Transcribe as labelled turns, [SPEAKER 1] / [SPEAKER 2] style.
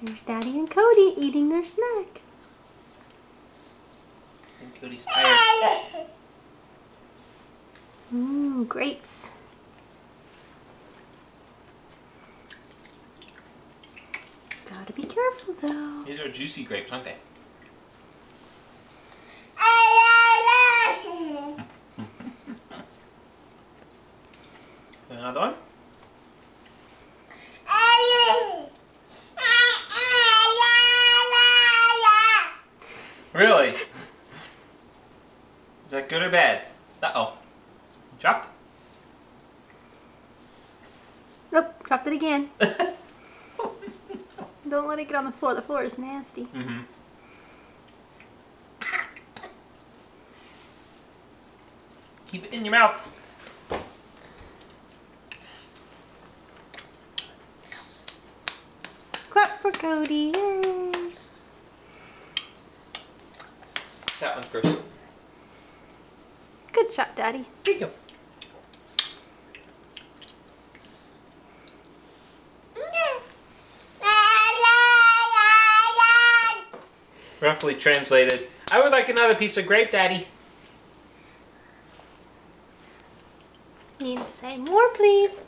[SPEAKER 1] There's Daddy and Cody eating their snack.
[SPEAKER 2] And Cody's tired.
[SPEAKER 1] Mmm, grapes. Gotta be careful though.
[SPEAKER 2] These are juicy grapes, aren't they? Another one? Really? Is that good or bad? Uh-oh. Dropped?
[SPEAKER 1] Nope, dropped it again. Don't let it get on the floor. The floor is nasty.
[SPEAKER 2] Mm-hmm. Keep it in your mouth.
[SPEAKER 1] Clap for Cody. Yay.
[SPEAKER 2] That one's gross.
[SPEAKER 1] Good shot, Daddy.
[SPEAKER 2] There you go. Roughly translated, I would like another piece of grape, Daddy.
[SPEAKER 1] Need to say more, please.